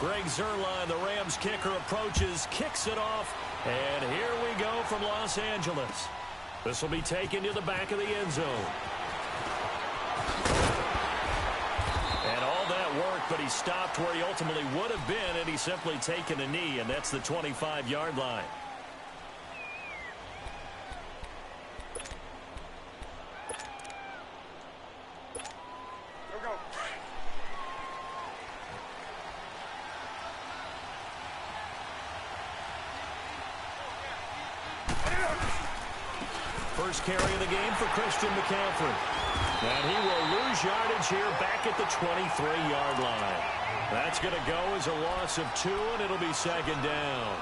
Greg Zuerlein, the Rams kicker, approaches, kicks it off, and here we go from Los Angeles. This will be taken to the back of the end zone. And all that work, but he stopped where he ultimately would have been, and he's simply taken a knee, and that's the 25-yard line. First carry of the game for Christian McCaffrey. And he will lose yardage here back at the 23-yard line. That's going to go as a loss of 2, and it'll be second down.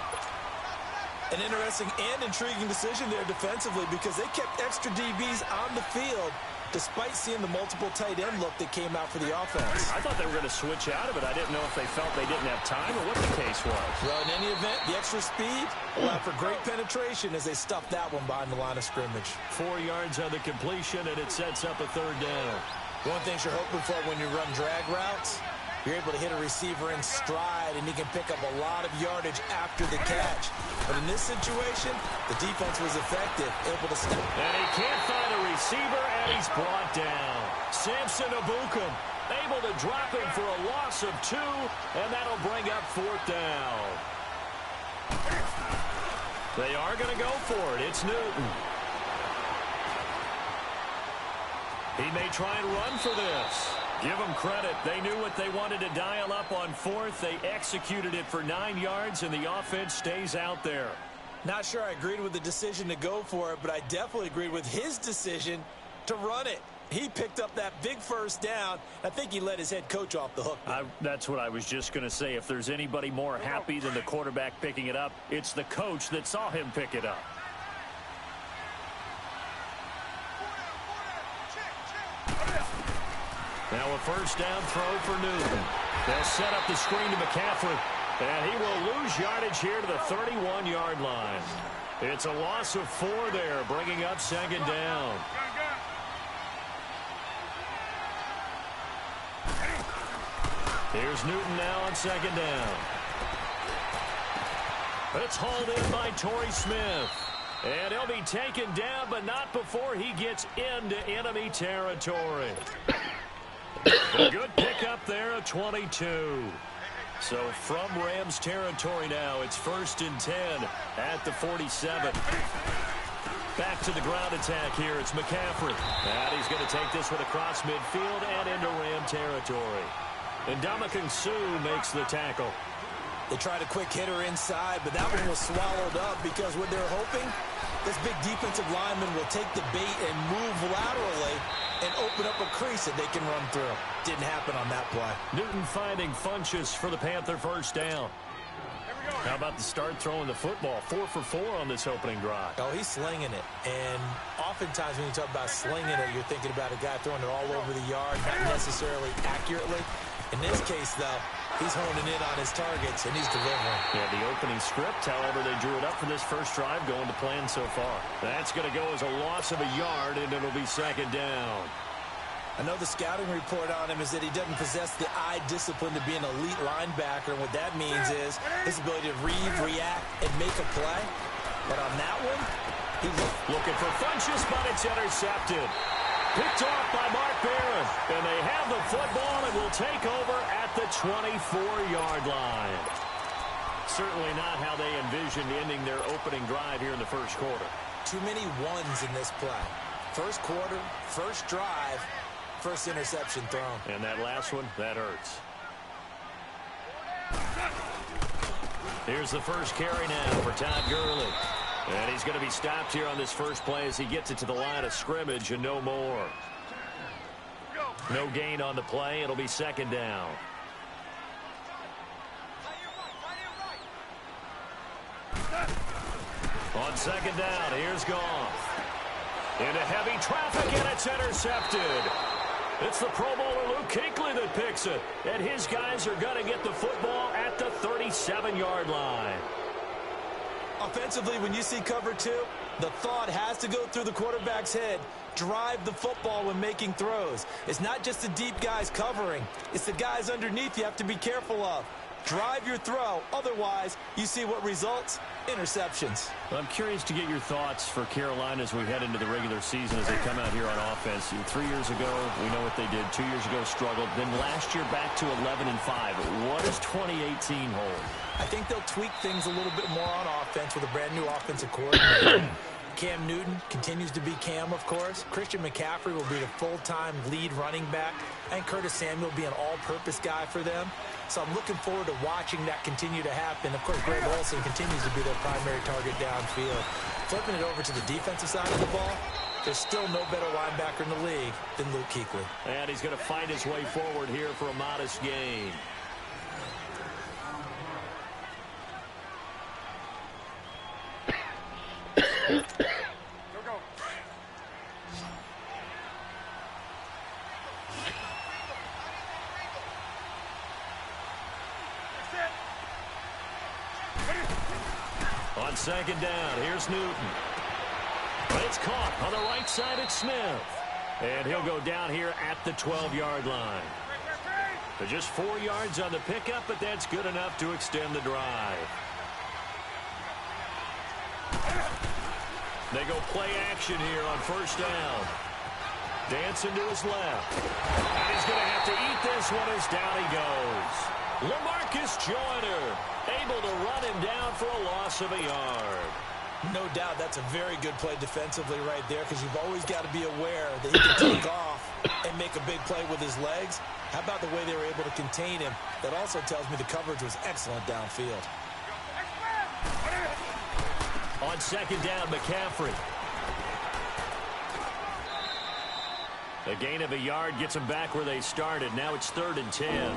An interesting and intriguing decision there defensively because they kept extra DBs on the field despite seeing the multiple tight end look that came out for the offense. I thought they were going to switch out of it. I didn't know if they felt they didn't have time or what the case was. Well, in any event, the extra speed allowed for great penetration as they stuffed that one behind the line of scrimmage. 4 yards on the completion, and it sets up a third down. One of the things you're hoping for when you run drag routes, you're able to hit a receiver in stride, and he can pick up a lot of yardage after the catch. But in this situation, the defense was effective, able to step. And he can't find a receiver, and he's brought down. Samson Ebukam able to drop him for a loss of 2, and that'll bring up fourth down. They are going to go for it. It's Newton. He may try and run for this. Give them credit. They knew what they wanted to dial up on fourth. They executed it for 9 yards, and the offense stays out there. Not sure I agreed with the decision to go for it, but I definitely agreed with his decision to run it. He picked up that big first down. I think he let his head coach off the hook. That's what I was just going to say. If there's anybody more happy than the quarterback picking it up, it's the coach that saw him pick it up. Now a first down throw for Newton. They'll set up the screen to McCaffrey, and he will lose yardage here to the 31-yard line. It's a loss of 4 there, bringing up second down. Here's Newton now on second down. It's hauled in by Torrey Smith. And he'll be taken down, but not before he gets into enemy territory. A good pickup there at 22. So from Rams territory now, it's 1st and 10 at the 47. Back to the ground attack here. It's McCaffrey. And he's going to take this one across midfield and into Ram territory. And Ndamukong Suh makes the tackle. They tried a quick hitter inside, but that one was swallowed up because what they're hoping, this big defensive lineman will take the bait and move laterally and open up a crease that they can run through. Didn't happen on that play. Newton finding Funchess for the Panther first down. How about the start throwing the football? 4 for 4 on this opening drive. Oh, he's slinging it. And oftentimes when you talk about slinging it, you're thinking about a guy throwing it all over the yard, not necessarily accurately. In this case, though, he's honing in on his targets, and he's delivering. Yeah, the opening script, however, they drew it up for this first drive going to plan so far. That's going to go as a loss of a yard, and it'll be second down. I know the scouting report on him is that he doesn't possess the eye discipline to be an elite linebacker, and what that means is his ability to read, react, and make a play. But on that one, he's looking for Funchess, but it's intercepted. Picked off by Mark Barron, and they have the football and will take over at the 24-yard line. Certainly not how they envisioned ending their opening drive here in the first quarter. Too many ones in this play. First quarter, first drive, first interception thrown. And that last one, that hurts. Here's the first carry now for Todd Gurley. And he's going to be stopped here on this first play as he gets it to the line of scrimmage and no more. No gain on the play. It'll be second down. On second down, here's Goff. Into heavy traffic, and it's intercepted. It's the Pro Bowler Luke Kuechly that picks it. And his guys are going to get the football at the 37-yard line. Offensively, when you see cover 2, the thought has to go through the quarterback's head. Drive the football when making throws. It's not just the deep guys covering. It's the guys underneath you have to be careful of. drive your throw. Otherwise, you see what results? Interceptions. I'm curious to get your thoughts for Carolina as we head into the regular season as they come out here on offense. 3 years ago, we know what they did. 2 years ago, struggled. Then last year, back to 11-5. What does 2018 hold? I think they'll tweak things a little bit more on offense with a brand-new offensive coordinator. Cam Newton continues to be Cam, of course. Christian McCaffrey will be the full-time lead running back. And Curtis Samuel will be an all-purpose guy for them. So I'm looking forward to watching that continue to happen. Of course, Greg Olsen continues to be their primary target downfield. Flipping it over to the defensive side of the ball, there's still no better linebacker in the league than Luke Kuechly. And he's going to find his way forward here for a modest gain. On second down, here's Newton. But it's caught on the right side at Smith. And he'll go down here at the 12-yard line. So just 4 yards on the pickup, but that's good enough to extend the drive. They go play action here on first down. Dancing to his left. And he's going to have to eat this one as down he goes. LaMarcus Joyner able to run him down for a loss of a yard. No doubt that's a very good play defensively right there, because you've always got to be aware that he can take off and make a big play with his legs. How about the way they were able to contain him? That also tells me the coverage was excellent downfield. On second down, McCaffrey. A gain of a yard gets them back where they started. Now it's 3rd and 10.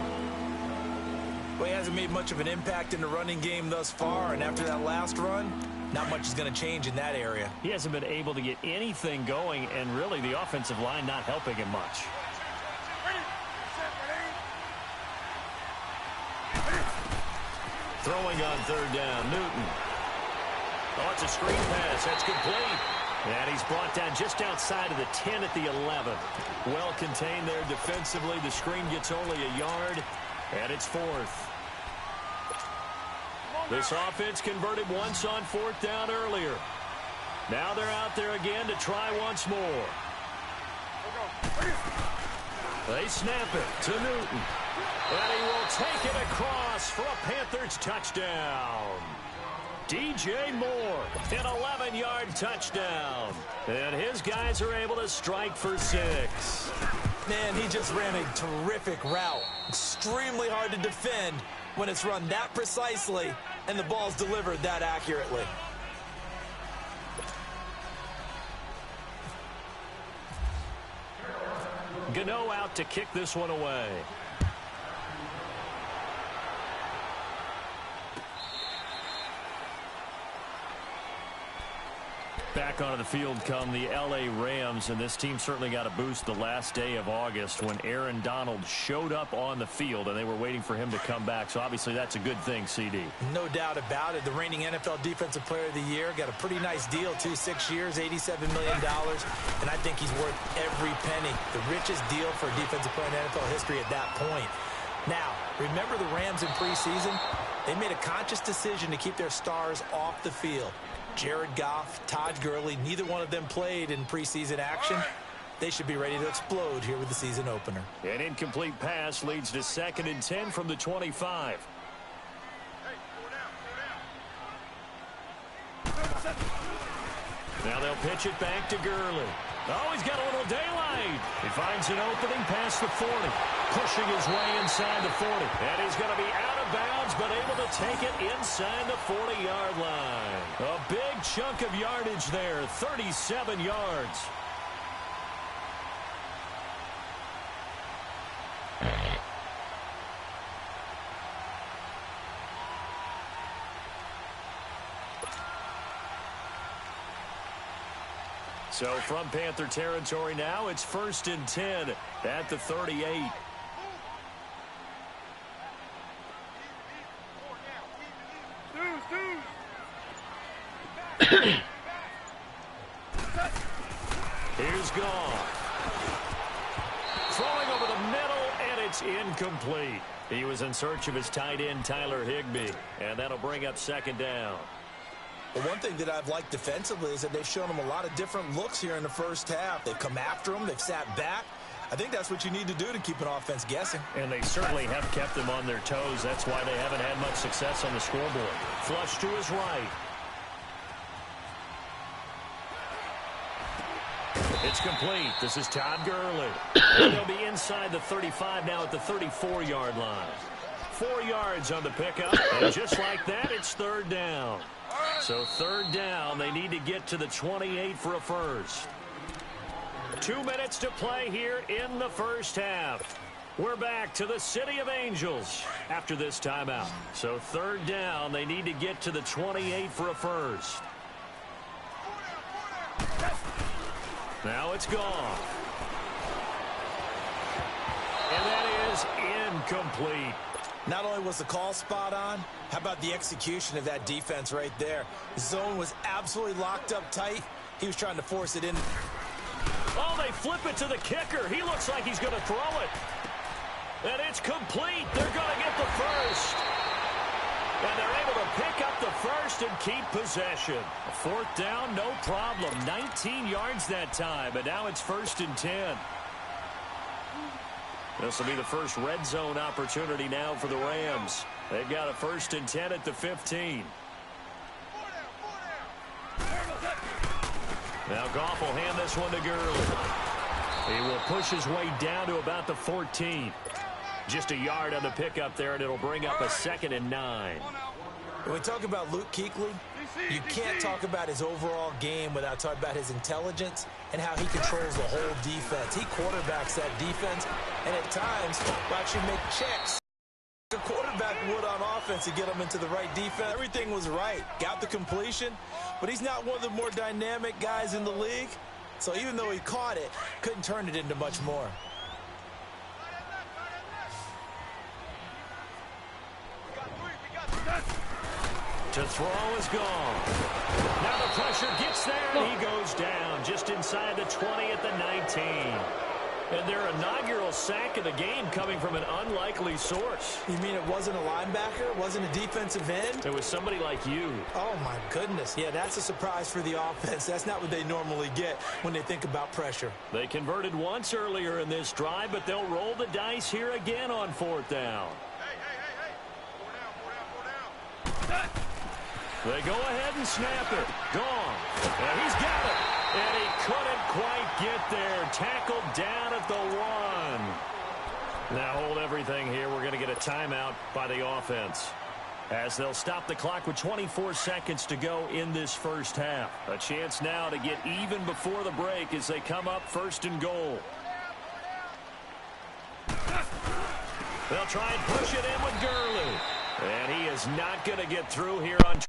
Well, he hasn't made much of an impact in the running game thus far, and after that last run, not much is going to change in that area. He hasn't been able to get anything going, and really the offensive line not helping him much. Throwing on 3rd down, Newton. Oh, it's a screen pass. That's complete. And he's brought down just outside of the 10 at the 11. Well contained there defensively. The screen gets only a yard, and it's 4th. This offense converted once on 4th down earlier. Now they're out there again to try once more. They snap it to Newton. And he will take it across for a Panthers touchdown. DJ Moore, an 11-yard touchdown. And his guys are able to strike for 6. Man, he just ran a terrific route. Extremely hard to defend when it's run that precisely and the ball's delivered that accurately. Gano out to kick this one away. Back onto the field come the L.A. Rams, and this team certainly got a boost the last day of August when Aaron Donald showed up on the field, and they were waiting for him to come back. So obviously that's a good thing, CD. No doubt about it. The reigning NFL Defensive Player of the Year got a pretty nice deal, too. 6 years, $87 million, and I think he's worth every penny. The richest deal for a defensive player in NFL history at that point. Now, remember the Rams in preseason? They made a conscious decision to keep their stars off the field. Jared Goff, Todd Gurley, neither one of them played in preseason action. They should be ready to explode here with the season opener. An incomplete pass leads to 2nd and 10 from the 25. Now they'll pitch it back to Gurley. Oh, he's got a little daylight. He finds an opening past the 40. Pushing his way inside the 40. And he's going to be out of bounds, but able to take it inside the 40-yard line. A big chunk of yardage there, 37 yards. So from Panther territory now, it's 1st and 10 at the 38. Here's Goff. Throwing over the middle, and it's incomplete. He was in search of his tight end, Tyler Higbee, and that'll bring up second down. Well, one thing that I've liked defensively is that they've shown him a lot of different looks here in the first half. They've come after him. They've sat back. I think that's what you need to do to keep an offense guessing. And they certainly have kept them on their toes. That's why they haven't had much success on the scoreboard. Flush to his right. It's complete. This is Todd Gurley. And they'll be inside the 35 now at the 34-yard line. 4 yards on the pickup. And just like that, it's third down. So third down, they need to get to the 28 for a first. 2 minutes to play here in the first half. We're back to the City of Angels after this timeout. So third down, they need to get to the 28 for a first. Now it's gone. And that is incomplete. Not only was the call spot on, how about the execution of that defense right there? The zone was absolutely locked up tight. He was trying to force it in. Oh, they flip it to the kicker. He looks like he's going to throw it. And it's complete. They're going to get the first. And they're able to pick up the first and keep possession. Fourth down, no problem. 19 yards that time, and now it's 1st and 10. This will be the first red zone opportunity now for the Rams. They've got a 1st and 10 at the 15. Now Goff will hand this one to Gurley. He will push his way down to about the 14. Just a yard on the pickup there, and it'll bring up a 2nd and 9. When we talk about Luke Kuechly, you can't talk about his overall game without talking about his intelligence and how he controls the whole defense. He quarterbacks that defense, and at times will actually make checks. The quarterback would on offense to get him into the right defense. Everything was right. Got the completion, but he's not one of the more dynamic guys in the league. So even though he caught it, couldn't turn it into much more. To throw is gone. Now the pressure gets there, and he goes down just inside the 20 at the 19. And their inaugural sack of the game coming from an unlikely source. You mean it wasn't a linebacker? It wasn't a defensive end? It was somebody like you. Oh, my goodness. Yeah, that's a surprise for the offense. That's not what they normally get when they think about pressure. They converted once earlier in this drive, but they'll roll the dice here again on 4th down. They go ahead and snap it. Gone. And he's got it. And he couldn't quite get there. Tackled down at the 1. Now hold everything here. We're going to get a timeout by the offense, as they'll stop the clock with 24 seconds to go in this first half. A chance now to get even before the break as they come up 1st and goal. They'll try and push it in with Gurley. And he is not going to get through here on